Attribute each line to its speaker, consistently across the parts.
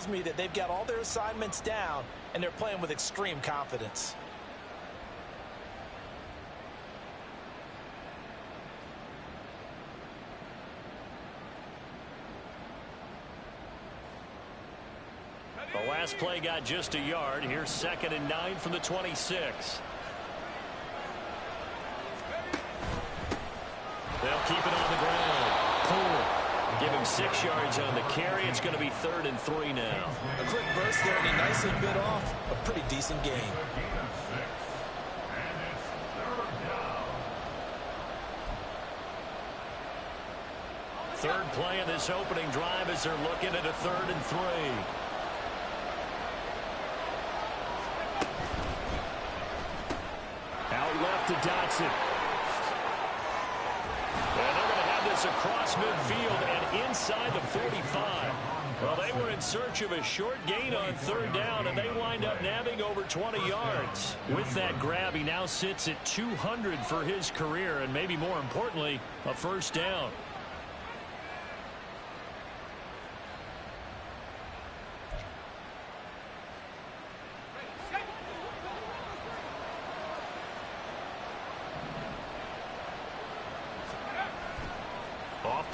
Speaker 1: tells me that they've got all their assignments down and they're playing with extreme confidence.
Speaker 2: The last play got just a yard. Here's 2nd and 9 from the 26. They'll keep it on the ground. Cool. Give him 6 yards on the carry. It's going to be 3rd and 3 now.
Speaker 1: A quick burst there, and he nicely bit off a pretty decent gain.
Speaker 2: Third play of this opening drive as they're looking at a 3rd and 3. Out left to Dotson. And they're going to have this across midfield and inside the 45. Well, they were in search of a short gain on 3rd down, and they wind up nabbing over 20 yards. With that grab, he now sits at 200 for his career, and maybe more importantly, a 1st down.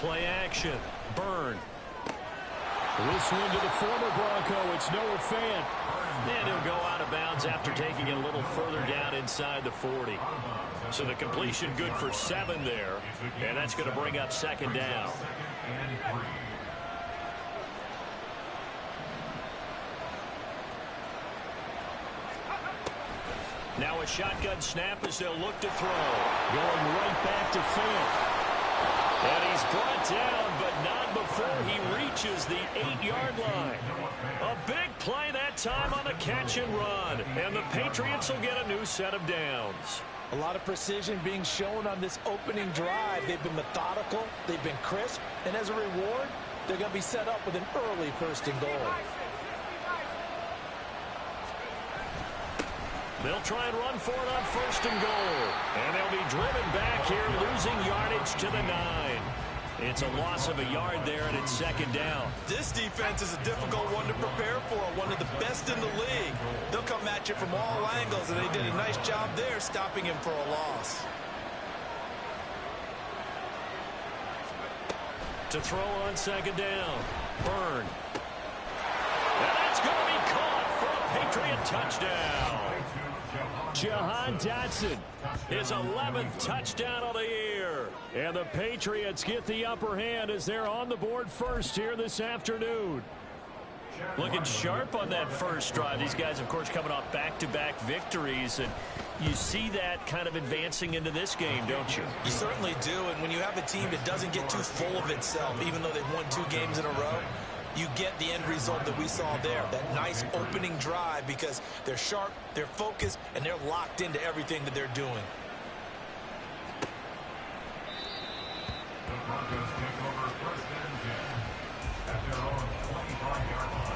Speaker 2: Play action. Byrne. This one to the former Bronco. It's Noah Fant. And he'll go out of bounds after taking it a little further down inside the 40. So the completion good for 7 there. And that's going to bring up 2nd down. Now a shotgun snap as they'll look to throw. Going right back to Fant. And he's brought down, but not before he reaches the 8-yard line. A big play that time on the catch and run. And the Patriots will get a new set of downs.
Speaker 1: A lot of precision being shown on this opening drive. They've been methodical. They've been crisp. And as a reward, they're going to be set up with an early 1st and goal.
Speaker 2: They'll try and run for it on 1st and goal. And they'll be driven back here, losing yardage to the 9. It's a loss of a yard there, and it's 2nd down.
Speaker 1: This defense is a difficult one to prepare for, one of the best in the league. They'll come at you from all angles, and they did a nice job there stopping him for a loss.
Speaker 2: To throw on 2nd down. Byrne. And that's going to be caught for a Patriot touchdown. Jahan Dotson, his 11th touchdown of the year. And the Patriots get the upper hand as they're on the board first here this afternoon. Looking sharp on that first drive. These guys, of course, coming off back-to-back victories. And you see that kind of advancing into this game, don't you?
Speaker 1: You certainly do. And when you have a team that doesn't get too full of itself, even though they've won 2 games in a row, you get the end result that we saw there, that nice opening drive, because they're sharp, they're focused, and they're locked into everything that they're doing.
Speaker 3: The Broncos take over 1st and 10 at their own 25-yard line.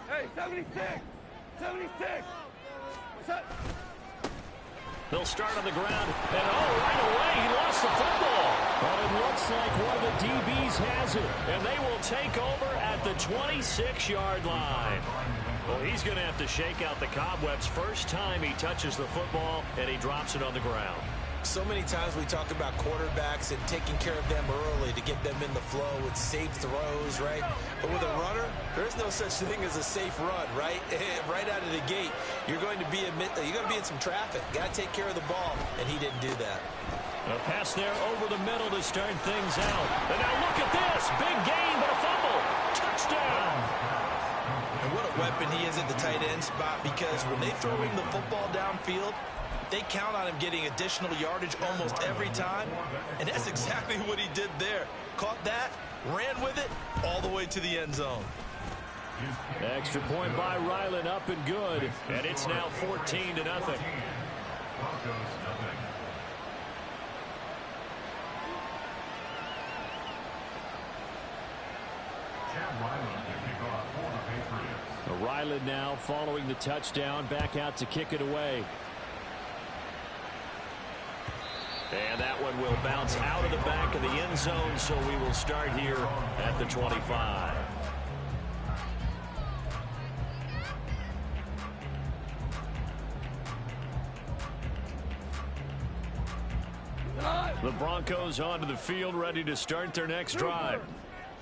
Speaker 4: Hey, 76! 76!
Speaker 2: They'll start on the ground, and right away he lost the football. But it looks like one of the DBs has it, and they will take over at the 26-yard line. Well, he's going to have to shake out the cobwebs first time he touches the football, and he drops it on the ground.
Speaker 1: So many times we talk about quarterbacks and taking care of them early to get them in the flow with safe throws, right? But with a runner, there is no such thing as a safe run, right? Right out of the gate, you're going to be in some traffic. Got to take care of the ball, and he didn't do that.
Speaker 2: A pass there over the middle to start things out. And now look at this. Big gain, but a fumble. Touchdown.
Speaker 1: And what a weapon he is at the tight end spot, because when they throw him the football downfield, they count on him getting additional yardage almost every time. And that's exactly what he did there. Caught that, ran with it, all the way to the end zone.
Speaker 2: Extra point by Ryland, up and good. And it's now 14-0. Ryland now following the touchdown, back out to kick it away. And that one will bounce out of the back of the end zone, so we will start here at the 25. The Broncos onto the field, ready to start their next drive.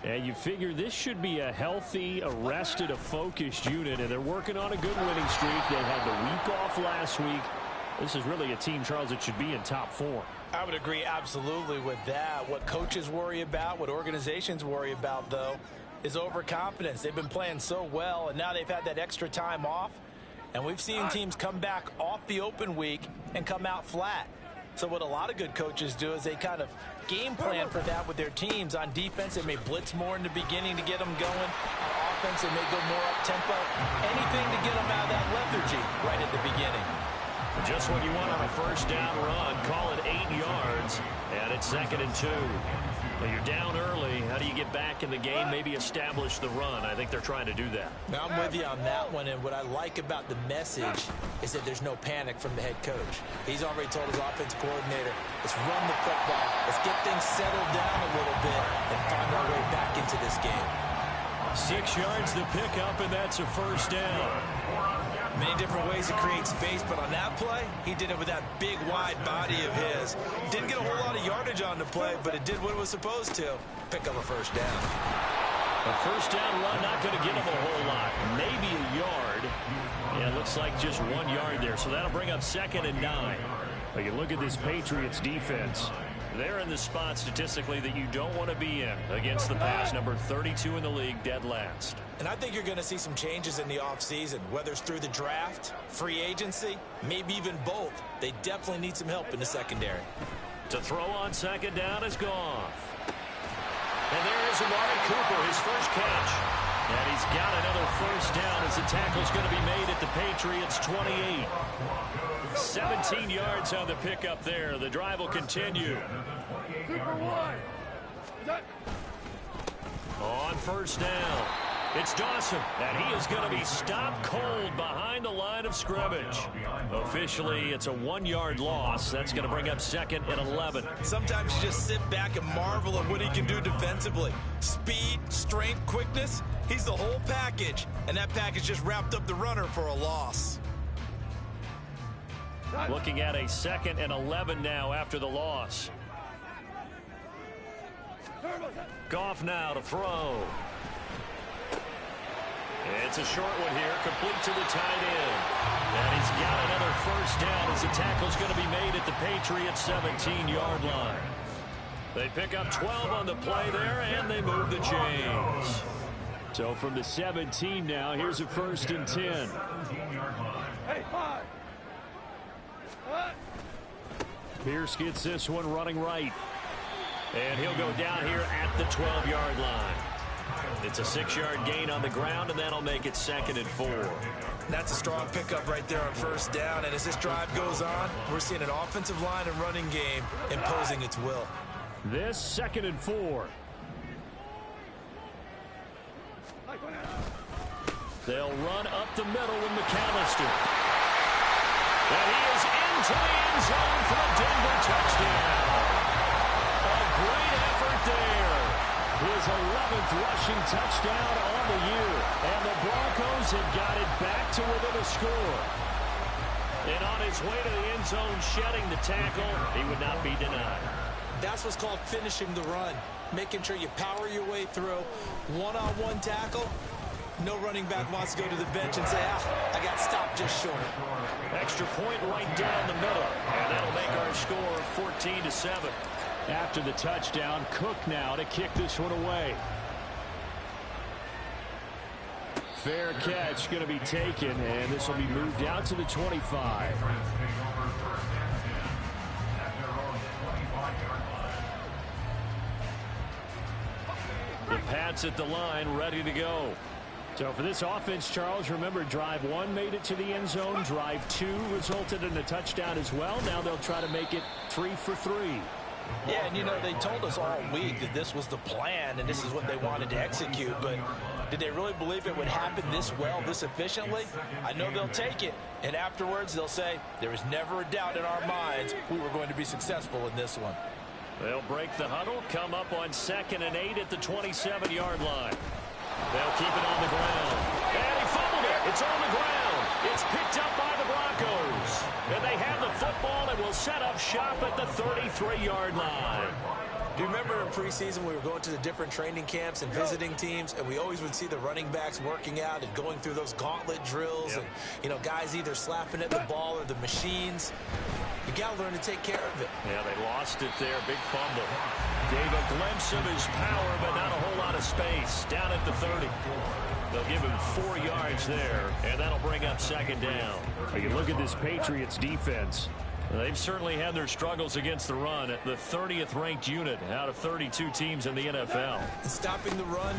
Speaker 2: And you figure this should be a healthy, a rested, a focused unit, and they're working on a good winning streak. They had the week off last week. This is really a team, Charles, that should be in top form.
Speaker 1: I would agree absolutely with that. What coaches worry about, what organizations worry about, though, is overconfidence. They've been playing so well, and now they've had that extra time off. And we've seen teams come back off the open week and come out flat. So what a lot of good coaches do is they kind of game plan for that with their teams. On defense, they may blitz more in the beginning to get them going. On offense, they may go more up-tempo. Anything to get them out of that lethargy right at the beginning.
Speaker 2: Just what you want on a first down run. Call it 8 yards, and it's 2nd and 2. Well, you're down early. How do you get back in the game? Maybe establish the run. I think they're trying to do that.
Speaker 1: Now, I'm with you on that one, and what I like about the message is that there's no panic from the head coach. He's already told his offensive coordinator, let's run the football, let's get things settled down a little bit and find our way back into this game.
Speaker 2: 6 yards to pick up, and that's a first down.
Speaker 1: Many different ways to create space, but on that play, he did it with that big, wide body of his. Didn't get a whole lot of yardage on the play, but it did what it was supposed to. Pick up a first down.
Speaker 2: A first down run, not going to get him a whole lot. Maybe a yard. Yeah, it looks like just 1 yard there, so that'll bring up 2nd and 9. But you look at this Patriots defense. They're in the spot statistically that you don't want to be in against the pass. Number 32 in the league, dead last.
Speaker 1: And I think you're going to see some changes in the offseason, whether it's through the draft, free agency, maybe even both. They definitely need some help in the secondary.
Speaker 2: To throw on 2nd down is Goff. And there is Amari Cooper, his first catch. And he's got another first down as the tackle's going to be made at the Patriots' 28. 17 yards on the pickup there. The drive will continue. On first down, it's Dawson, and he is going to be stopped cold behind the line of scrimmage. Officially, it's a 1 yard loss. That's going to bring up 2nd and 11.
Speaker 1: Sometimes you just sit back and marvel at what he can do defensively. Speed, strength, quickness, he's the whole package. And that package just wrapped up the runner for a loss.
Speaker 2: Looking at a 2nd and 11 now after the loss. Goff now to throw. It's a short one here, complete to the tight end. And he's got another first down as the tackle's going to be made at the Patriots' 17-yard line. They pick up 12 on the play there, and they move the chains. So from the 17 now, here's a 1st and 10.
Speaker 4: Hey, 5.
Speaker 2: Pierce gets this one running right. And he'll go down here at the 12-yard line. It's a 6-yard gain on the ground, and that'll make it 2nd and 4.
Speaker 1: That's a strong pickup right there on first down. And as this drive goes on, we're seeing an offensive line and running game imposing its will.
Speaker 2: This 2nd and 4. They'll run up the middle with McAllister. And he is into the end zone for a Denver touchdown. A great effort there. His 11th rushing touchdown on the year. And the Broncos have got it back to within a score. And on his way to the end zone, shedding the tackle, he would not be denied.
Speaker 1: That's what's called finishing the run. Making sure you power your way through. One-on-one tackle. No running back wants to go to the bench and say, I got stopped just short.
Speaker 2: Extra point right down the middle. And that'll make our score 14-7. After the touchdown, Cook now to kick this one away. Fair catch going to be taken, and this will be moved out to the 25. The Pats at the line, ready to go. So for this offense, Charles, remember, drive 1 made it to the end zone. Drive 2 resulted in a touchdown as well. Now they'll try to make it 3 for 3.
Speaker 1: Yeah, and you know, they told us all week that this was the plan and this is what they wanted to execute. But Did they really believe it would happen this well, this efficiently? I know they'll take it, and afterwards they'll say, there was never a doubt in our minds we were going to be successful in this one.
Speaker 2: They'll break the huddle, come up on 2nd and 8 at the 27-yard line. They'll keep it on the ground. And he fumbled it. It's on the ground. It's picked up by the Broncos. And they have the football and will set up shop at the 33-yard line.
Speaker 1: Do you remember in preseason we were going to the different training camps and visiting teams, and we always would see the running backs working out and going through those gauntlet drills, and, you know, guys either slapping at the ball or the machines. You got to learn to take care of it.
Speaker 2: Yeah, they lost it there. Big fumble. Gave a glimpse of his power, but not a whole lot of space. Down at the 30. They'll give him 4 yards there, and that'll bring up 2nd down.
Speaker 5: You look at this Patriots defense.
Speaker 2: They've certainly had their struggles against the run at the 30th ranked unit out of 32 teams in the NFL.
Speaker 1: Stopping the run,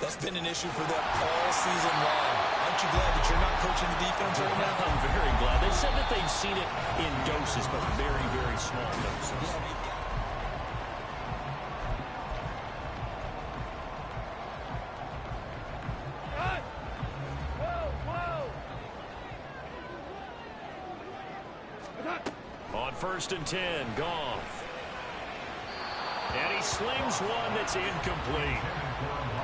Speaker 1: that's been an issue for them all season long. Aren't you glad that you're not coaching the defense right now?
Speaker 2: I'm very glad. They said that they've seen it in doses, but very, very small doses. On 1st and 10, Goff. And he slings one that's incomplete.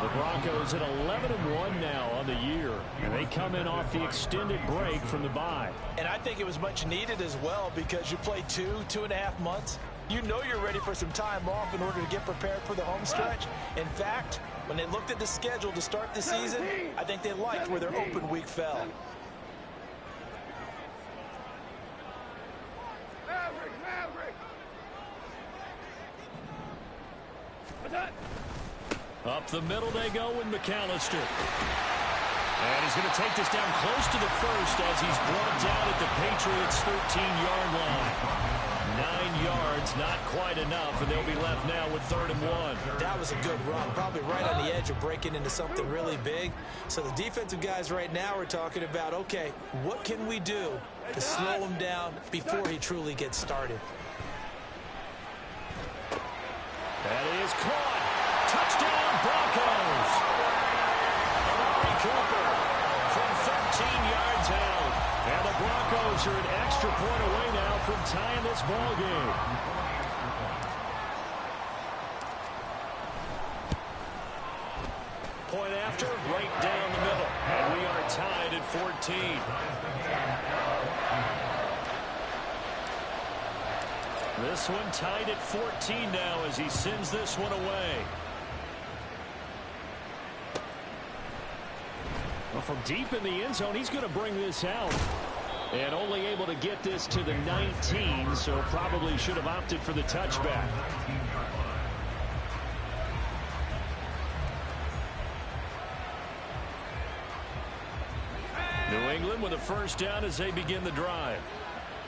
Speaker 2: The Broncos at 11-1 now on the year, and they come in off the extended break from the bye.
Speaker 1: And I think it was much needed as well, because you play 2.5 months. You know you're ready for some time off in order to get prepared for the home stretch. In fact, when they looked at the schedule to start the season, I think they liked where their open week fell.
Speaker 2: Up the middle they go with McAllister. And he's going to take this down close to the 1st as he's brought down at the Patriots' 13-yard line. 9 yards, not quite enough, and they'll be left now with 3rd and 1.
Speaker 1: That was a good run, probably right on the edge of breaking into something really big. So the defensive guys right now are talking about, okay, what can we do to slow him down before he truly gets started?
Speaker 2: That is caught. Touchdown, Broncos. Amari Cooper from 13 yards out. And the Broncos are an extra point away now from tying this ball game. Point after, right down the middle. And we are tied at 14. This one tied at 14 now as he sends this one away. Well, from deep in the end zone, he's going to bring this out. And only able to get this to the 19, so probably should have opted for the touchback. New England with a 1st down as they begin the drive.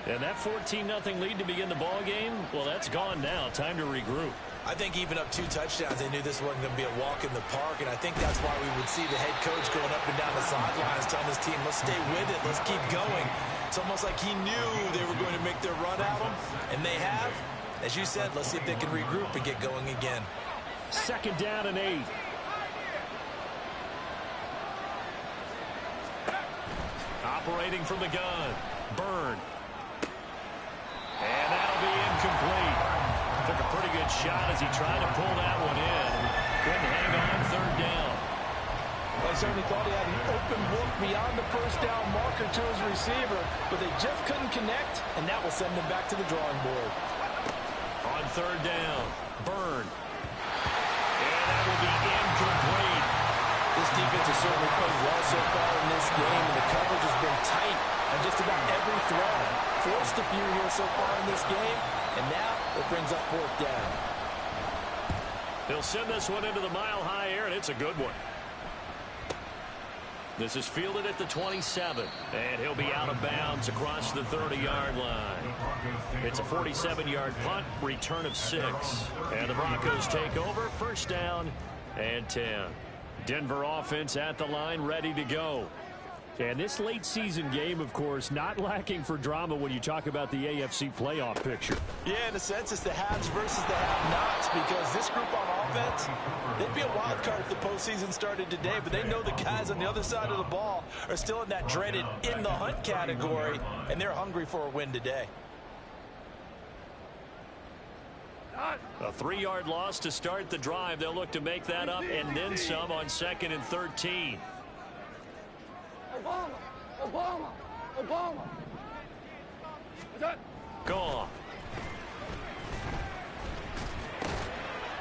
Speaker 2: And that 14-0 lead to begin the ball game, well, that's gone now. Time to regroup.
Speaker 1: I think even up 2 touchdowns, they knew this wasn't going to be a walk in the park, and I think that's why we would see the head coach going up and down the sidelines telling his team, let's stay with it, let's keep going. It's almost like he knew they were going to make their run at him, and they have. As you said, let's see if they can regroup and get going again.
Speaker 2: 2nd down and 8. Operating from the gun, Byrne. And that'll be incomplete. Took a pretty good shot as he tried to pull that one in. Couldn't hang on 3rd down.
Speaker 1: Well, I certainly thought he had an open look beyond the 1st down marker to his receiver, but they just couldn't connect, and that will send them back to the drawing board.
Speaker 2: On 3rd down, Byrne. And that will be incomplete.
Speaker 1: This defense has certainly played well so far in this game, and the coverage has been tight on just about every throw. Forced a few here so far in this game, and now it brings up 4th down.
Speaker 2: They'll send this one into the mile-high air, and it's a good one. This is fielded at the 27, and he'll be out of bounds across the 30-yard line. It's a 47-yard punt, return of 6. And the Broncos take over, 1st down and 10. Denver offense at the line, ready to go. And this late season game, of course, not lacking for drama when you talk about the AFC playoff picture.
Speaker 1: Yeah, in a sense, it's the haves versus the have-nots because this group on offense, they'd be a wild card if the postseason started today, but they know the guys on the other side of the ball are still in that dreaded in the hunt category, and they're hungry for a win today.
Speaker 2: A 3-yard loss to start the drive. They'll look to make that up and then some on 2nd and 13.
Speaker 4: Obama.
Speaker 2: Gone.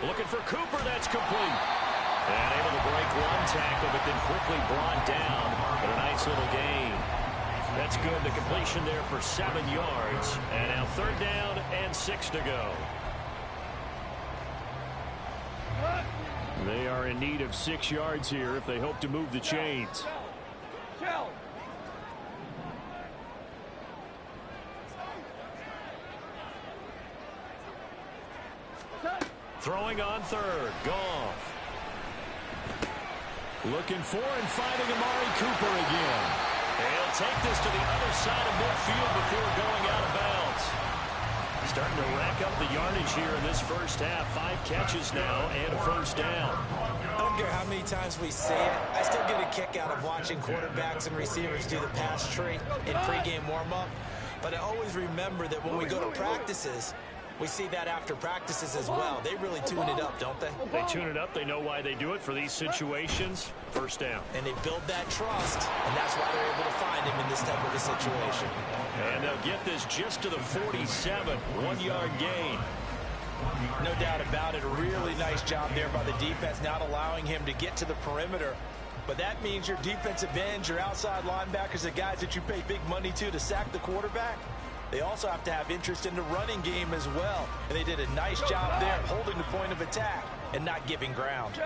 Speaker 2: Looking for Cooper. That's complete. And able to break one tackle, but then quickly brought down. But a nice little gain. That's good. The completion there for 7 yards. And now 3rd down and 6 to go.
Speaker 5: They are in need of 6 yards here if they hope to move the chains.
Speaker 2: Throwing on 3rd. Goff. Looking for and finding Amari Cooper again. He'll take this to the other side of midfield before going out of bounds. Starting to rack up the yardage here in this first half. 5 catches now and a 1st down.
Speaker 1: I don't care how many times we say it, I still get a kick out of watching quarterbacks and receivers do the pass tree in pregame warm-up. But I always remember that when we go to practices, we see that after practices as well. They really tune it up, don't they?
Speaker 5: They tune it up. They know why they do it for these situations. 1st down.
Speaker 1: And they build that trust, and that's why they're able to find him in this type of a situation.
Speaker 2: And they'll get this just to the 47. 1-yard gain.
Speaker 1: No doubt about it. A really nice job there by the defense, not allowing him to get to the perimeter. But that means your defensive ends, your outside linebackers, the guys that you pay big money to sack the quarterback, they also have to have interest in the running game as well. And they did a nice job there holding the point of attack and not giving ground.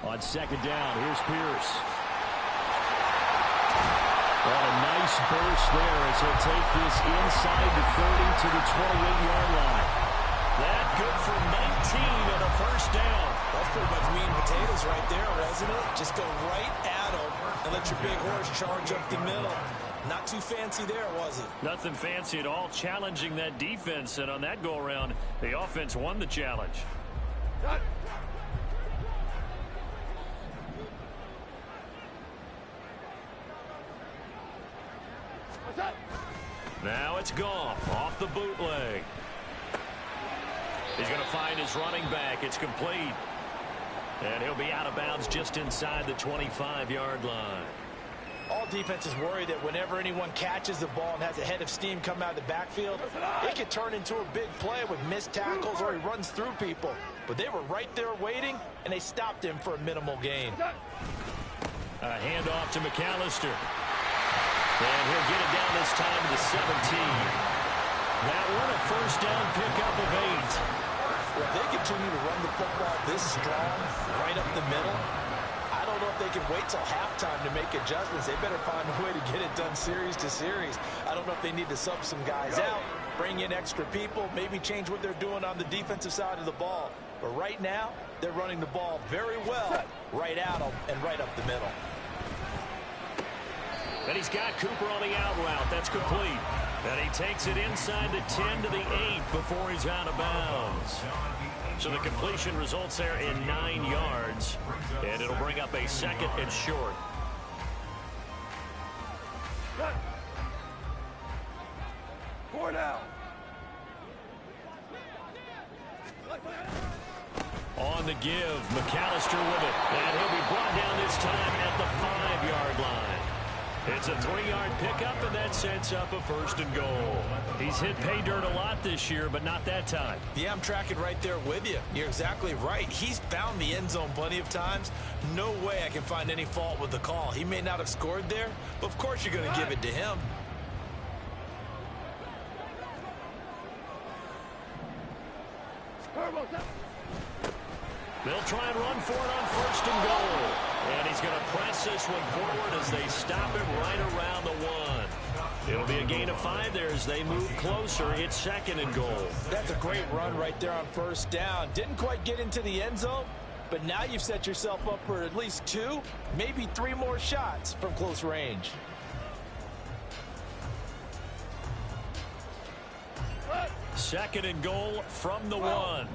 Speaker 5: On 2nd down, here's Pierce. What a nice burst there as he'll take this inside the 30 to the 28-yard line.
Speaker 2: That good for 19 and a 1st down.
Speaker 1: That's pretty much meat and potatoes right there, isn't it? Just go right at them and let your big horse charge up the middle. Not too fancy there, was it?
Speaker 5: Nothing fancy at all, challenging that defense. And on that go-around, the offense won the challenge.
Speaker 2: Now it's Goff off the bootleg. He's going to find his running back. It's complete. And he'll be out of bounds just inside the 25-yard line.
Speaker 1: All defenses worry that whenever anyone catches the ball and has a head of steam come out of the backfield, it could turn into a big play with missed tackles or he runs through people. But they were right there waiting, and they stopped him for a minimal gain.
Speaker 2: A handoff to McAllister. And he'll get it down this time to the 17. That one a 1st down pickup of 8.
Speaker 1: Well, if they continue to run the football this strong, right up the middle, I don't know if they can wait till halftime to make adjustments. They better find a way to get it done series to series. I don't know if they need to sub some guys out, bring in extra people, maybe change what they're doing on the defensive side of the ball. But right now, they're running the ball very well right at them and right up the middle.
Speaker 2: And he's got Cooper on the out route. That's complete. And he takes it inside the 10 to the 8 before he's out of bounds. So the completion results there in 9 yards. And it'll bring up a 2nd and short.
Speaker 4: Four down.
Speaker 2: On the give, McAllister with it. And he'll be brought down this time at the 5-yard line. It's a 3-yard pickup, and that sets up a 1st and goal.
Speaker 5: He's hit pay dirt a lot this year, but not that time.
Speaker 1: Yeah, I'm tracking right there with you. You're exactly right. He's found the end zone plenty of times. No way I can find any fault with the call. He may not have scored there, but of course you're going to give it to him.
Speaker 2: They'll try and run for it on 1st and goal. And he's going to press this one forward as they stop him right around the 1. It'll be a gain of 5 there as they move closer. It's 2nd and goal.
Speaker 1: That's a great run right there on 1st down. Didn't quite get into the end zone, but now you've set yourself up for at least 2, maybe 3 more shots from close range.
Speaker 2: Second and goal from the 1.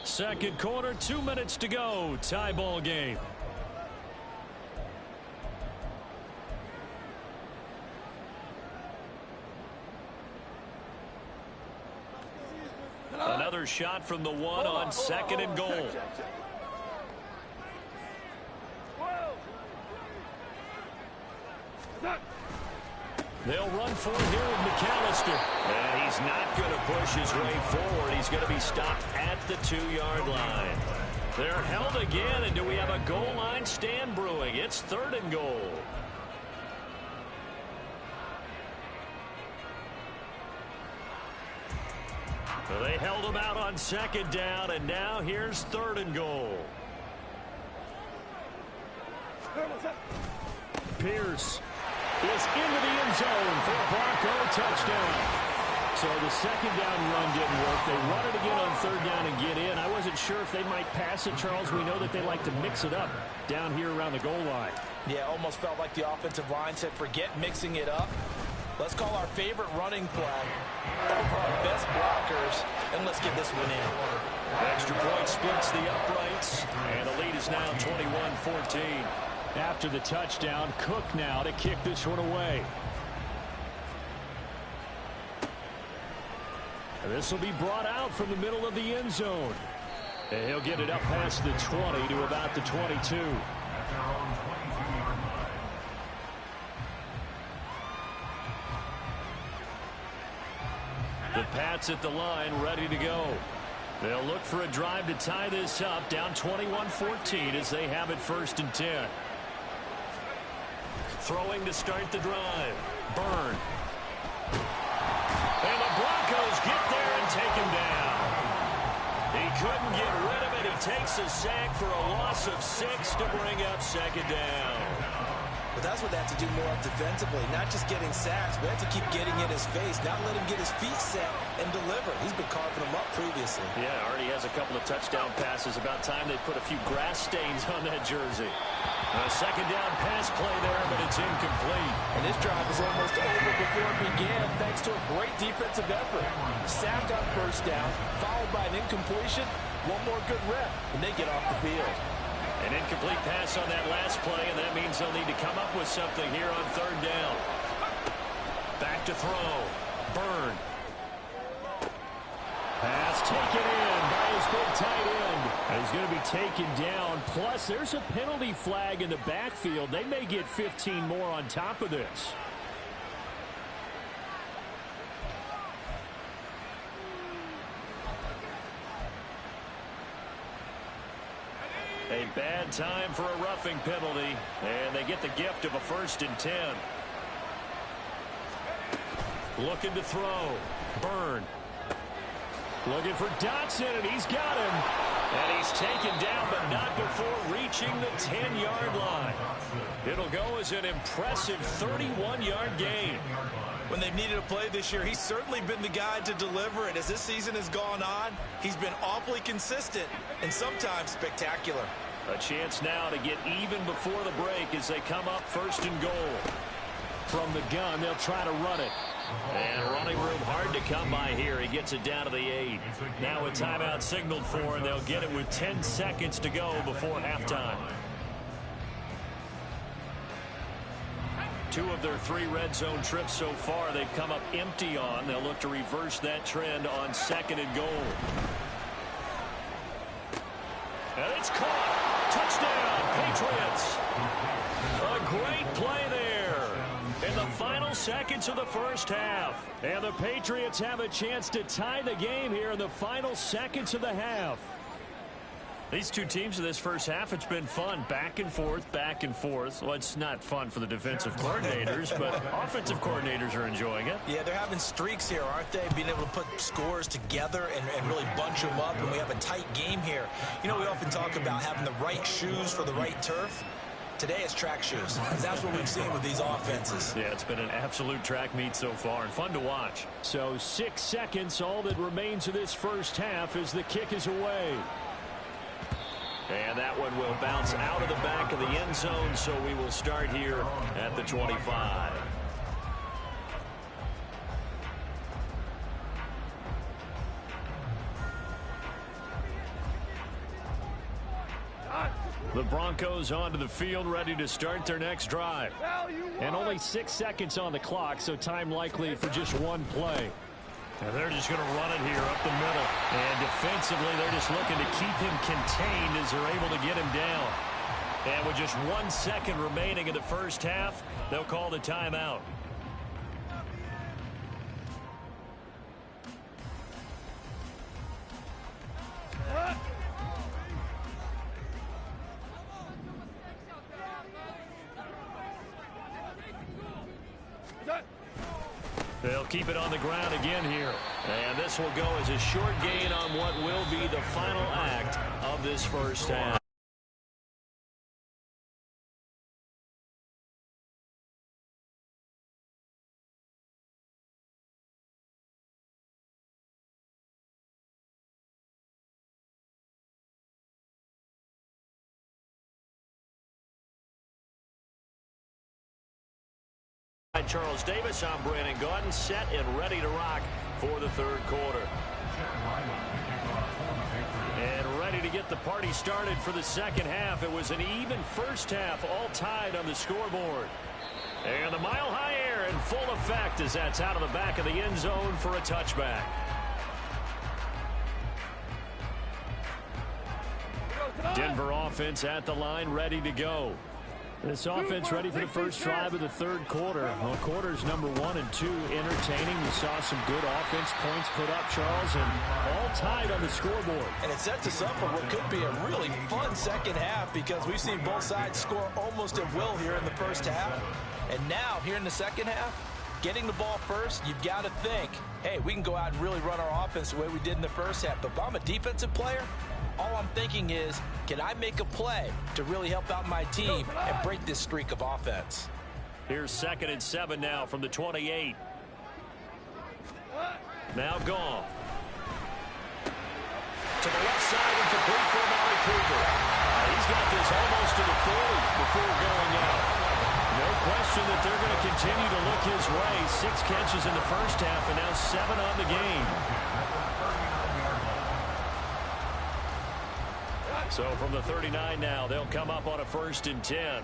Speaker 2: Second quarter, 2 minutes to go. Tie ball game. Another shot from the 1 on second and goal. They'll run for it here with McAllister. And he's not going to push his way forward. He's going to be stopped at the 2-yard line. They're held again, and do we have a goal line stand brewing? It's third and goal. So they held him out on second down, and now here's third and goal. Pierce is into the end zone for a Bronco touchdown. So the second down run didn't work. They run it again on third down and get in. I wasn't sure if they might pass it, Charles. We know that they like to mix it up down here around the goal line.
Speaker 1: Yeah, almost felt like the offensive line said, forget mixing it up. Let's call our favorite running play, our best blockers, and let's get this one in.
Speaker 2: Extra point splits the uprights, and the lead is now 21-14.
Speaker 5: After the touchdown, Cook now to kick this one away. This will be brought out from the middle of the end zone. And he'll get it up past the 20 to about the 22.
Speaker 2: The Pats at the line, ready to go. They'll look for a drive to tie this up, down 21-14 as they have it first and 10. Throwing to start the drive. Byrne. And the Broncos get there and take him down. He couldn't get rid of it. He takes a sack for a loss of 6 to bring up second down.
Speaker 1: But that's what they have to do more of defensively, not just getting sacks, but have to keep getting in his face, not let him get his feet set and deliver. He's been carving them up previously.
Speaker 2: Yeah, already has a couple of touchdown passes. About time they put a few grass stains on that jersey. A second down pass play there, but it's incomplete.
Speaker 1: And this drive was almost over before it began, thanks to a great defensive effort. Sacked on first down, followed by an incompletion. One more good rep, and they get off the field.
Speaker 2: An incomplete pass on that last play, and that means they'll need to come up with something here on third down. Back to throw. Byrne. Pass taken in by his big tight end.
Speaker 5: And he's going to be taken down. Plus, there's a penalty flag in the backfield. They may get 15 more on top of this.
Speaker 2: A bad time for a roughing penalty, and they get the gift of a first and 10. Looking to throw. Byrne. Looking for Dotson, and he's got him. And he's taken down, but not before reaching the 10-yard line. It'll go as an impressive 31-yard gain.
Speaker 1: When they've needed a play this year, he's certainly been the guy to deliver it. As this season has gone on, he's been awfully consistent and sometimes spectacular.
Speaker 2: A chance now to get even before the break as they come up first and goal.
Speaker 5: From the gun, they'll try to run it.
Speaker 2: And running room hard to come by here. He gets it down to the 8. Now a timeout signaled for, and they'll get it with 10 seconds to go before halftime. 2 of their 3 red zone trips so far they've come up empty on. They'll look to reverse that trend on second and goal. And it's caught. Touchdown, Patriots. A great play there in the final seconds of the first half.
Speaker 5: And the Patriots have a chance to tie the game here in the final seconds of the half.
Speaker 2: These two teams in this first half, it's been fun. Back and forth, back and forth. Well, it's not fun for the defensive coordinators, but offensive coordinators are enjoying it.
Speaker 1: Yeah, they're having streaks here, aren't they? Being able to put scores together and really bunch them up, and we have a tight game here. You know, we often talk about having the right shoes for the right turf. Today it's track shoes. That's what we've seen with these offenses.
Speaker 2: Yeah, it's been an absolute track meet so far and fun to watch.
Speaker 5: So 6 seconds, all that remains of this first half as the kick is away.
Speaker 2: And that one will bounce out of the back of the end zone, so we will start here at the 25. The Broncos onto the field, ready to start their next drive. And only 6 seconds on the clock, so time likely for just one play. And they're just going to run it here up the middle. And defensively, they're just looking to keep him contained as they're able to get him down. And with just 1 second remaining in the first half, they'll call the timeout. They'll keep it on the ground again here. And this will go as a short gain on what will be the final act of this first half. Charles Davis, I'm Brandon Gaudin, set and ready to rock for the third quarter. And ready to get the party started for the second half. It was an even first half, all tied on the scoreboard. And the mile-high air in full effect as that's out of the back of the end zone for a touchback. Denver offense at the line, ready to go. This offense ready for the first drive of the third quarter. Well, quarters number 1 and 2 entertaining. We saw some good offense points put up, Charles, and all tied on the scoreboard.
Speaker 1: And it sets us up for what could be a really fun second half because we've seen both sides score almost at will here in the first half. And now, here in the second half, getting the ball first, you've got to think, hey, we can go out and really run our offense the way we did in the first half. But if I'm a defensive player, all I'm thinking is, can I make a play to really help out my team and break this streak of offense?
Speaker 2: Here's 2nd and 7 now from the 28. Now Goff. To the left side and complete for Amari Cooper. He's got this almost to the 40 before going out. No question that they're going to continue to look his way. 6 catches in the first half and now 7 on the game. So from the 39 now, they'll come up on a 1st and 10.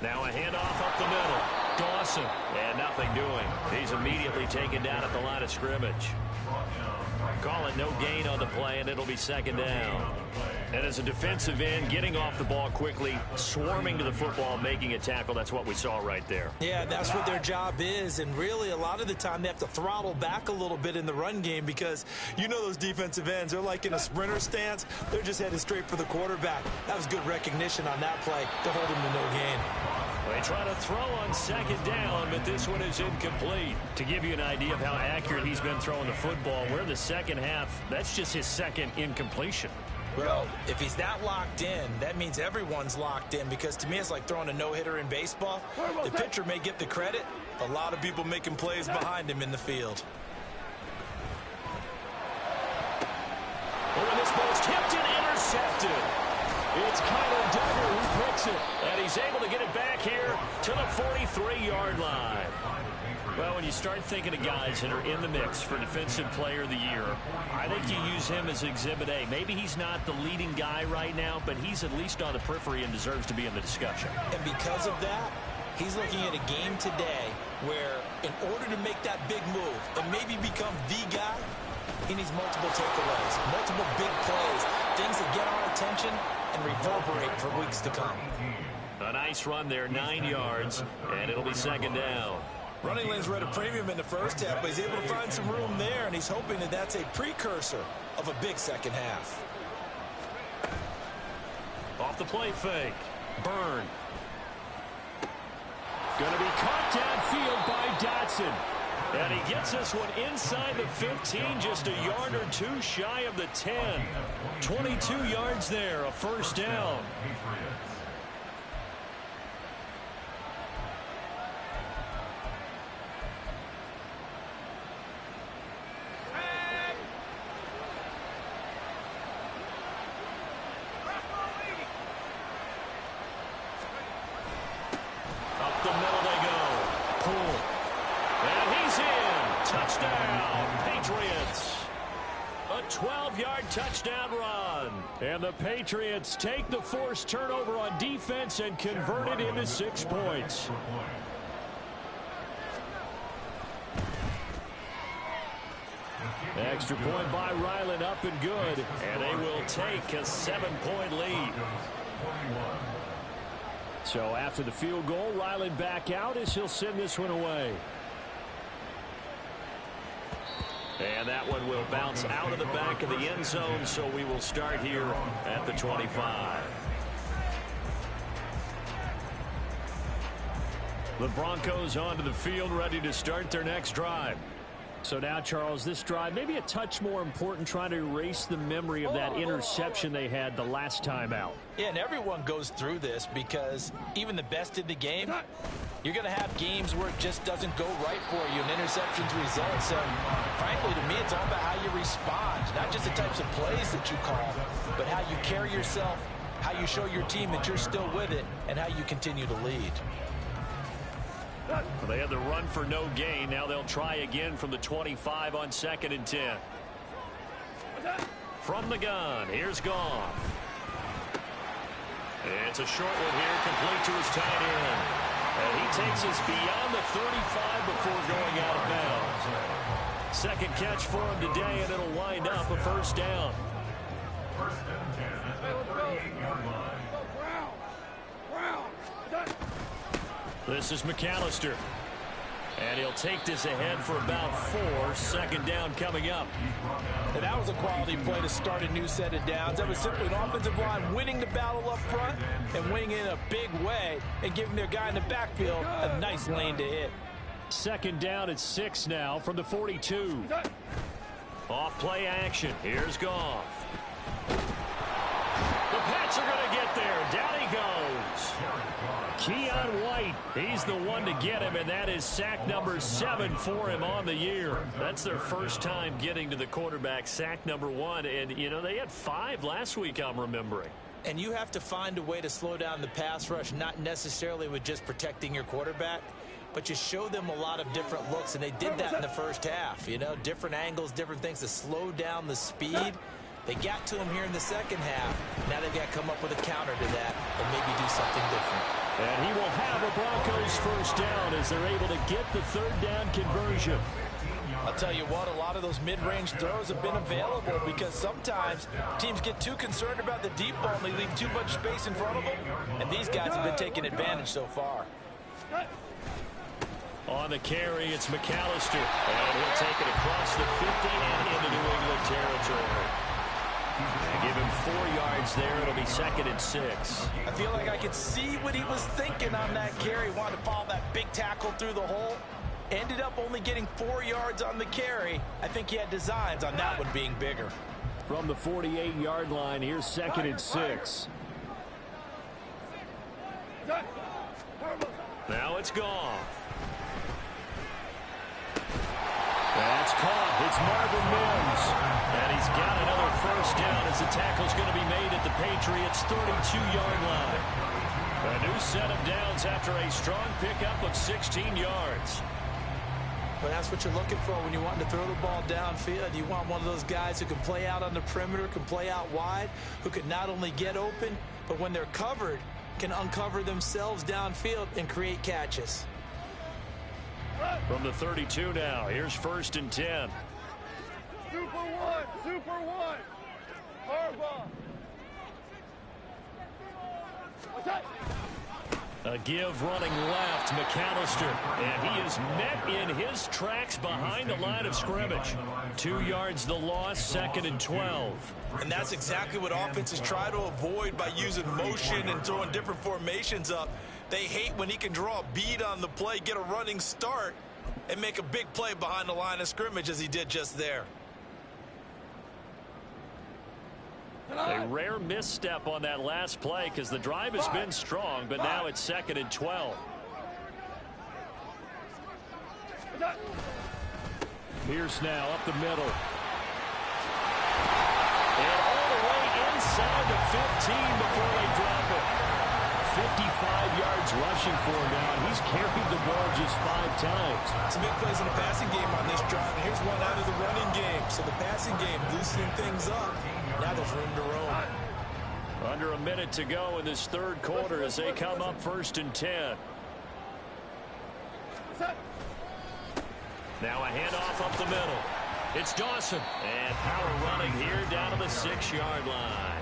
Speaker 2: Now a handoff up the middle. Dawson. And nothing doing. He's immediately taken down at the line of scrimmage. Call it no gain on the play, and it'll be 2nd down. And as a defensive end, getting off the ball quickly, swarming to the football, making a tackle, that's what we saw right there.
Speaker 1: Yeah, that's what their job is, and really a lot of the time they have to throttle back a little bit in the run game because you know those defensive ends, they're like in a sprinter stance. They're just headed straight for the quarterback. That was good recognition on that play to hold him to no gain.
Speaker 2: They try to throw on 2nd down, but this one is incomplete. To give you an idea of how accurate he's been throwing the football, we're in the second half. That's just his 2nd incompletion.
Speaker 1: Well, if he's not locked in, that means everyone's locked in because to me it's like throwing a no-hitter in baseball. The pitcher may get the credit. A lot of people making plays behind him in the field.
Speaker 2: Oh, and this ball's tipped and intercepted. It's Kyler Duggar who picks it, and he's able to get it back here to the 43-yard line. Well, when you start thinking of guys that are in the mix for Defensive Player of the Year, I think you use him as Exhibit A. Maybe he's not the leading guy right now, but he's at least on the periphery and deserves to be in the discussion.
Speaker 1: And because of that, he's looking at a game today where in order to make that big move and maybe become the guy, he needs multiple takeaways, multiple big plays, things that get our attention and reverberate for weeks to come.
Speaker 2: A nice run there, 9 yards, and it'll be 2nd down.
Speaker 1: Running lanes were at a premium in the first half, but he's able to find some room there, and he's hoping that that's a precursor of a big second half.
Speaker 2: Off the play fake. Byrne. Going to be caught downfield by Dotson. And he gets this one inside the 15, just a yard or two shy of the 10. 22 yards there, a 1st down. A 12-yard touchdown run.
Speaker 5: And the Patriots take the forced turnover on defense and convert it into 6 points. Extra point by Ryland, up and good.
Speaker 2: And they will take a 7-point lead.
Speaker 5: So after the field goal, Ryland back out as he'll send this one away.
Speaker 2: And that one will bounce out of the back of the end zone, so we will start here at the 25.
Speaker 5: The Broncos onto the field, ready to start their next drive. So now, Charles, this drive maybe a touch more important, trying to erase the memory of that interception they had the last time out.
Speaker 1: Yeah, and everyone goes through this because even the best in the game, you're going to have games where it just doesn't go right for you and interceptions result. So, frankly, to me, it's all about how you respond, not just the types of plays that you call, but how you carry yourself, how you show your team that you're still with it, and how you continue to lead.
Speaker 2: Well, they had the run for no gain. Now they'll try again from the 25 on 2nd and 10. From the gun, here's Goff. It's a short one here, complete to his tight end. And he takes us beyond the 35 before going out of bounds. Second catch for him today, and it'll wind up a first down.
Speaker 3: First and 10 at the 38-yard line.
Speaker 2: This is McAllister. And he'll take this ahead for about 4. 2nd down coming up.
Speaker 1: And that was a quality play to start a new set of downs. That was simply an offensive line winning the battle up front and winning in a big way and giving their guy in the backfield a nice lane to hit.
Speaker 5: 2nd down at 6 now from the 42.
Speaker 2: Off play action. Here's Goff. The Pats are going to get there. Down he goes.
Speaker 5: Keon White, he's the one to get him, and that is sack number 7 for him on the year.
Speaker 2: That's their first time getting to the quarterback, sack number 1. And, you know, they had 5 last week, I'm remembering.
Speaker 1: And you have to find a way to slow down the pass rush, not necessarily with just protecting your quarterback, but you show them a lot of different looks, and they did that in the first half. You know, different angles, different things to slow down the speed. They got to him here in the second half. Now they've got to come up with a counter to that and maybe do something different.
Speaker 5: And he will have a Broncos first down as they're able to get the 3rd down conversion.
Speaker 1: I'll tell you what, a lot of those mid-range throws have been available because sometimes teams get too concerned about the deep ball and they leave too much space in front of them. And these guys have been taking advantage so far.
Speaker 2: On the carry, it's McAllister. And he'll take it across the 50 and into New England territory. Give him 4 yards there. It'll be 2nd and 6.
Speaker 1: I feel like I could see what he was thinking on that carry. Wanted to follow that big tackle through the hole. Ended up only getting 4 yards on the carry. I think he had designs on that one being bigger.
Speaker 5: From the 48-yard line, here's 2nd and 6.
Speaker 2: Now it's gone.
Speaker 5: That's caught. It's Marvin Mims.
Speaker 2: And he's got another first down as the tackle's going to be made at the Patriots' 32-yard line. A new set of downs after a strong pickup of 16 yards.
Speaker 1: But that's what you're looking for when you want to throw the ball downfield. You want one of those guys who can play out on the perimeter, can play out wide, who can not only get open, but when they're covered, can uncover themselves downfield and create catches.
Speaker 2: From the 32 now, here's 1st and 10.
Speaker 4: Super one. Harbaugh.
Speaker 2: A give running left, McAllister. And he is met in his tracks behind the line of scrimmage. 2 yards the loss, 2nd and 12.
Speaker 1: And that's exactly what offenses try to avoid by using motion and throwing different formations up. They hate when he can draw a bead on the play, get a running start, and make a big play behind the line of scrimmage as he did just there.
Speaker 2: A rare misstep on that last play because the drive has been strong, but now it's 2nd and 12.
Speaker 5: Pierce now up the middle.
Speaker 2: And all the way inside the 15 before they drop it.
Speaker 5: 55 yards rushing for him now, and he's carried the ball just 5 times.
Speaker 1: Some big plays in the passing game on this drive, and here's one out of the running game. So the passing game loosening things up. Now there's room to roam.
Speaker 5: Under a minute to go in this third quarter as they come up 1st and 10. Now a handoff up the middle. It's Dawson. And power running here down to the 6-yard line.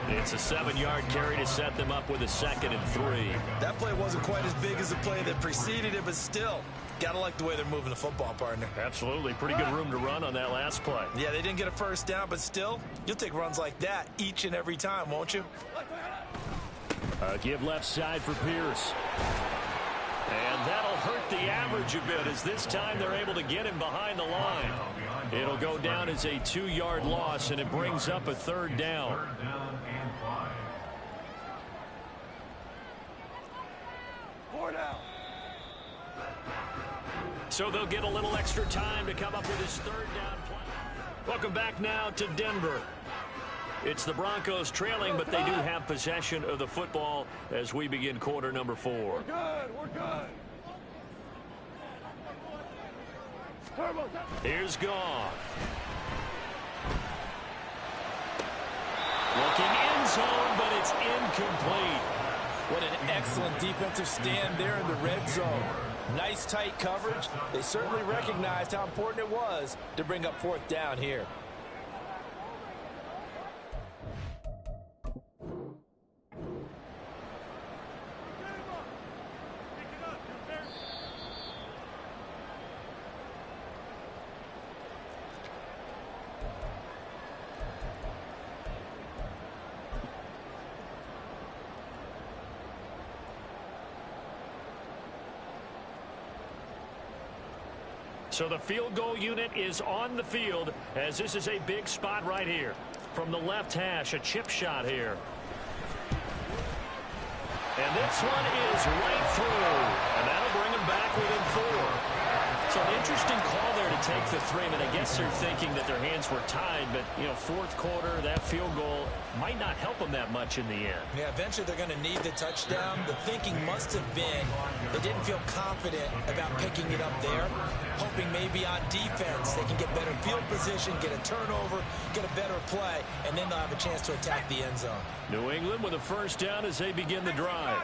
Speaker 5: It's a 7-yard carry to set them up with a 2nd and 3.
Speaker 1: That play wasn't quite as big as the play that preceded it, but still, gotta like the way they're moving the football, partner.
Speaker 5: Absolutely. Pretty good room to run on that last play.
Speaker 1: Yeah, they didn't get a first down, but still, you'll take runs like that each and every time, won't you?
Speaker 5: Give left side for Pierce. And that'll hurt the average a bit as this time they're able to get him behind the line. It'll go down as a 2-yard loss, and it brings up a 3rd down.
Speaker 3: 3rd down and 5.
Speaker 4: 4 down.
Speaker 5: So they'll get a little extra time to come up with his 3rd down play. Welcome back now to Denver. It's the Broncos trailing, but they do have possession of the football as we begin quarter number 4.
Speaker 4: We're good. We're good.
Speaker 5: Here's Goff. Looking end zone, but it's incomplete.
Speaker 1: What an excellent defensive stand there in the red zone. Nice tight coverage. They certainly recognized how important it was to bring up 4th down here.
Speaker 5: So the field goal unit is on the field as this is a big spot right here. From the left hash, a chip shot here. And this one is right through. And that'll bring him back within 4. So an interesting call there to take the 3. I mean, I guess they're thinking that their hands were tied, but, you know, 4th quarter, that field goal might not help them that much in the end.
Speaker 1: Yeah, eventually they're going to need the touchdown. The thinking must have been they didn't feel confident about picking it up there, hoping maybe on defense they can get better field position, get a turnover, get a better play, and then they'll have a chance to attack the end zone.
Speaker 5: New England with a 1st down as they begin the drive.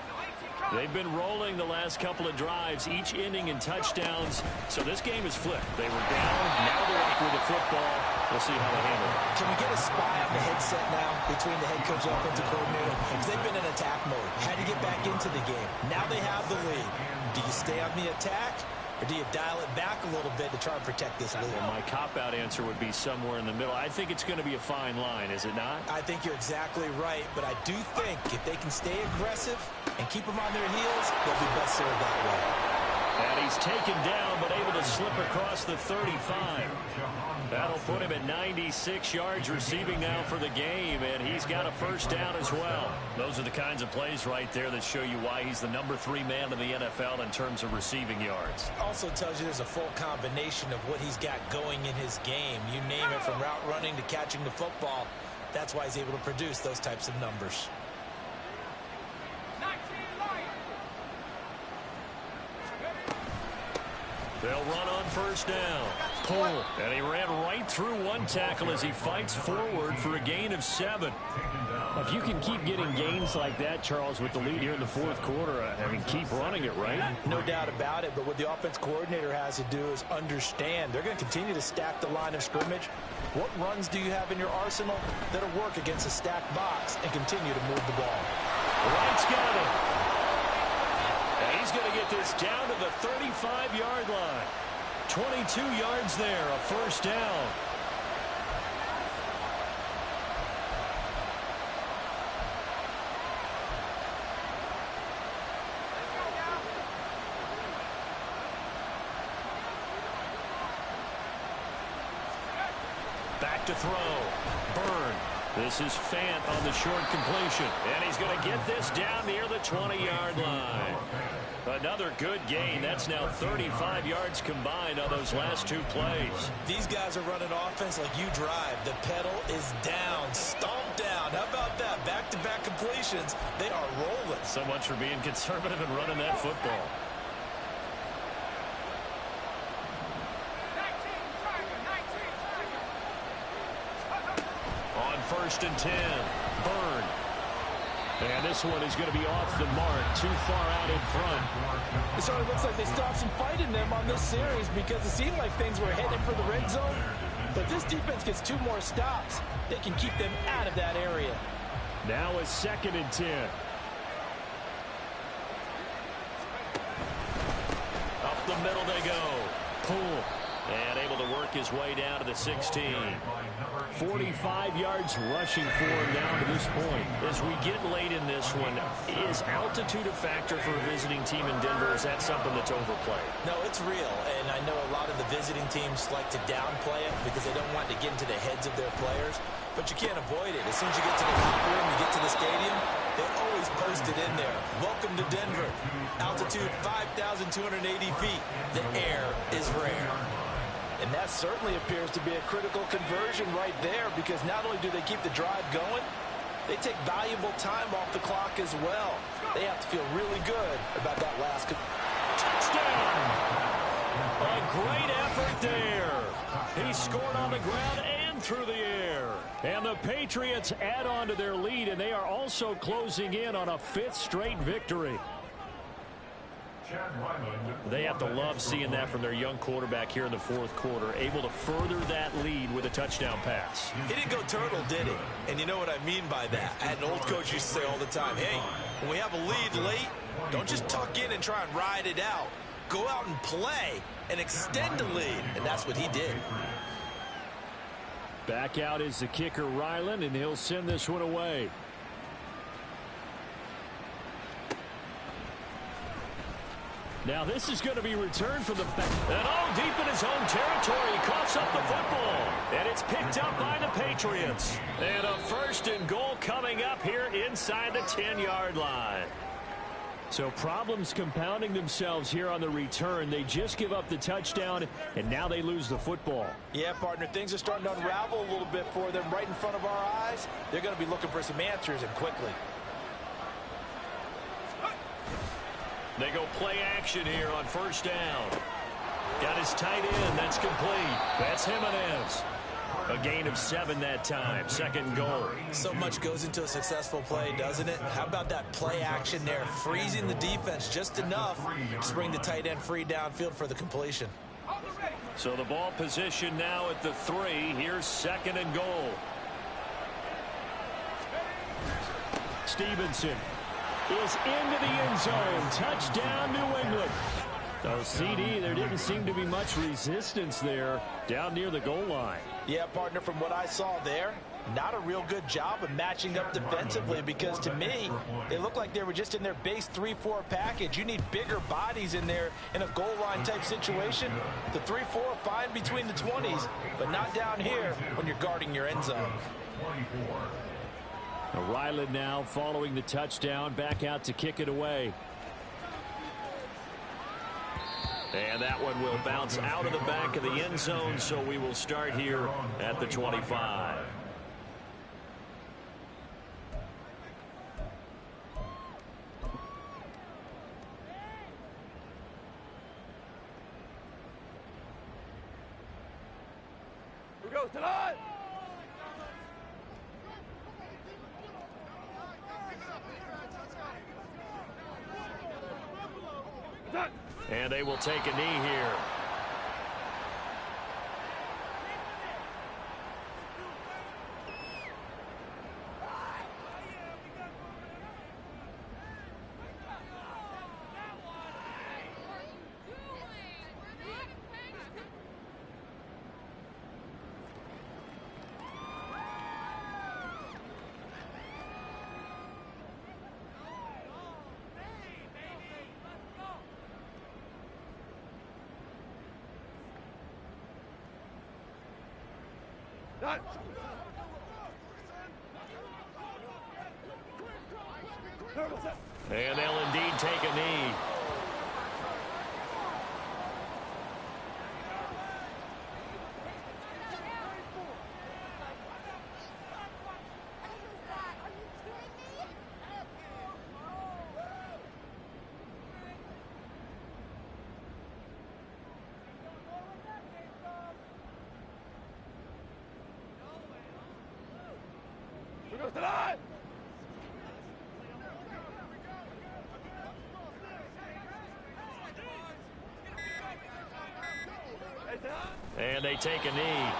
Speaker 5: They've been rolling the last couple of drives, each ending in touchdowns. So this game is flipped. They were down, now they're up with the football. We'll see how they handle it.
Speaker 1: Can we get a spy on the headset now between the head coach and offensive coordinator? Because they've been in attack mode. Had to get back into the game. Now they have the lead. Do you stay on the attack, or do you dial it back a little bit to try and protect this lead?
Speaker 5: Well, my cop-out answer would be somewhere in the middle. I think it's going to be a fine line, is it not?
Speaker 1: I think you're exactly right, but I do think if they can stay aggressive and keep them on their heels, they'll be best served that way.
Speaker 5: And he's taken down, but able to slip across the 35. That'll put him at 96 yards receiving now for the game, and he's got a 1st down as well. Those are the kinds of plays right there that show you why he's the number 3 man in the NFL in terms of receiving yards.
Speaker 1: Also tells you there's a full combination of what he's got going in his game. You name it, from route running to catching the football. That's why he's able to produce those types of numbers.
Speaker 5: They'll run on 1st down. Pull. And he ran right through one tackle as he fights forward for a gain of 7. If you can keep getting gains like that, Charles, with the lead here in the 4th quarter, I mean, keep running it, right?
Speaker 1: No doubt about it, but what the offense coordinator has to do is understand they're going to continue to stack the line of scrimmage. What runs do you have in your arsenal that'll work against a stacked box and continue to move the ball?
Speaker 5: Wright's got it. And he's going to get this down to the 35-yard line. 22 yards there, a 1st down. Back to throw. Byrne. This is Fant on the short completion. And he's going to get this down near the 20-yard line. Another good gain. That's now 35 yards combined on those last 2 plays.
Speaker 1: These guys are running offense like you drive. The pedal is down. Stomp down. How about that? Back back-to-back completions. They are rolling.
Speaker 2: So much for being conservative and running that football. On 1st and 10, Byrne. And this one is going to be off the mark, too far out in front.
Speaker 6: It sort of looks like they stopped some fight in them on this series because it seemed like things were headed for the red zone. But this defense gets 2 more stops. They can keep them out of that area.
Speaker 2: Now a 2nd and 10. Up the middle they go. Pull. And able to work his way down to the 16. 45 yards rushing for him down to this point. As we get late in this one, is altitude a factor for a visiting team in Denver? Is that something that's overplayed?
Speaker 1: No, it's real, and I know a lot of the visiting teams like to downplay it because they don't want to get into the heads of their players, but you can't avoid it. As soon as you get to the locker room, you get to the stadium, they always post it in there. Welcome to Denver. Altitude 5,280 feet. The air is rare.
Speaker 6: And that certainly appears to be a critical conversion right there because not only do they keep the drive going, they take valuable time off the clock as well. They have to feel really good about that last
Speaker 2: touchdown. A great effort there. He scored on the ground and through the air. And the Patriots add on to their lead, and they are also closing in on a 5th straight victory. They have to love seeing that from their young quarterback here in the 4th quarter, able to further that lead with a touchdown pass.
Speaker 1: He didn't go turtle, did he? And you know what I mean by that. I had an old coach used to say all the time, hey, when we have a lead late, don't just tuck in and try and ride it out. Go out and play and extend the lead. And that's what he did.
Speaker 2: Back out is the kicker, Ryland, and he'll send this one away. Now this is going to be returned from the back. And deep in his own territory, he coughs up the football. And it's picked up by the Patriots. And a 1st and goal coming up here inside the 10-yard line. So problems compounding themselves here on the return. They just give up the touchdown, and now they lose the football.
Speaker 6: Yeah, partner, things are starting to unravel a little bit for them right in front of our eyes. They're going to be looking for some answers, and quickly.
Speaker 2: They go play action here on 1st down. Got his tight end. That's complete. That's Jimenez. A gain of 7 that time. 2nd goal.
Speaker 1: So much goes into a successful play, doesn't it? How about that play action there? Freezing the defense just enough to bring the tight end free downfield for the completion.
Speaker 2: So the ball position now at the 3. Here's 2nd and goal. Stevenson is into the end zone. Touchdown, New England. So CD, there didn't seem to be much resistance there down near the goal line.
Speaker 6: Yeah, partner, from what I saw there, not a real good job of matching up defensively because to me, it looked like they were just in their base 3-4 package. You need bigger bodies in there in a goal line type situation. The 3-4 fine between the 20s, but not down here when you're guarding your end zone.
Speaker 2: Ryland now following the touchdown, back out to kick it away. And that one will bounce out of the back of the end zone, so we will start here at the 25.
Speaker 4: Here we go, tonight!
Speaker 2: And they will take a knee here. And they'll indeed take a knee.
Speaker 4: goes to the line.
Speaker 2: And they take a knee.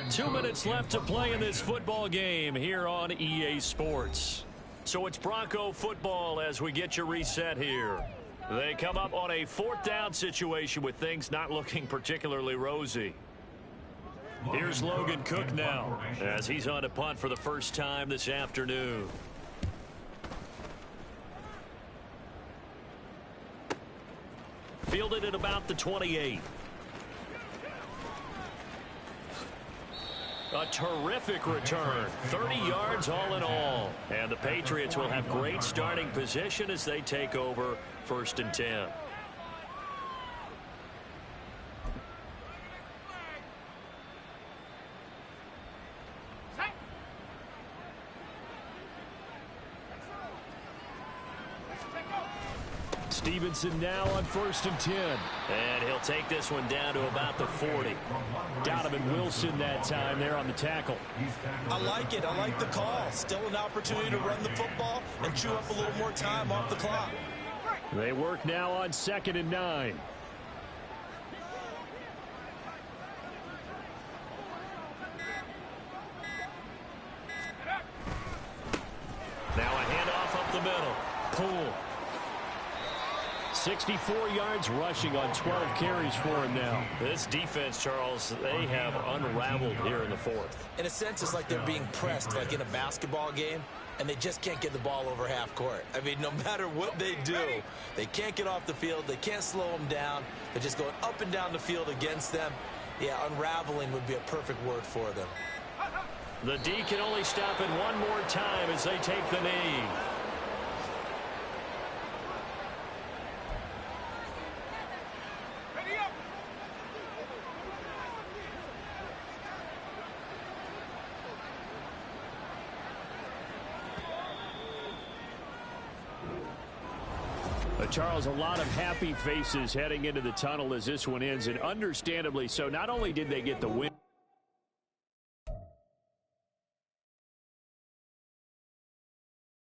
Speaker 2: Two minutes left to play in this football game here on EA Sports. So it's Bronco football as we get you reset here. They come up on a 4th down situation with things not looking particularly rosy. Here's Logan Cook now as he's on a punt for the first time this afternoon. Fielded at about the 28. A terrific return. 30 yards all in all. And the Patriots will have great starting position as they take over 1st and 10. Stevenson now on 1st and 10. And he'll take this one down to about the 40. Donovan Wilson that time there on the tackle.
Speaker 6: I like it. I like the call. Still an opportunity to run the football and chew up a little more time off the clock.
Speaker 2: They work now on 2nd and 9. Now a handoff up the middle. Poole. 64 yards rushing on 12 carries for him now. This defense, Charles, they have unraveled here in the 4th.
Speaker 1: In a sense, it's like they're being pressed like in a basketball game, and they just can't get the ball over half court. I mean, no matter what they do, they can't get off the field. They can't slow them down. They're just going up and down the field against them. Yeah, unraveling would be a perfect word for them.
Speaker 2: The D can only stop it one more time as they take the knee. Charles, a lot of happy faces heading into the tunnel as this one ends, and understandably so. Not only did they get the win.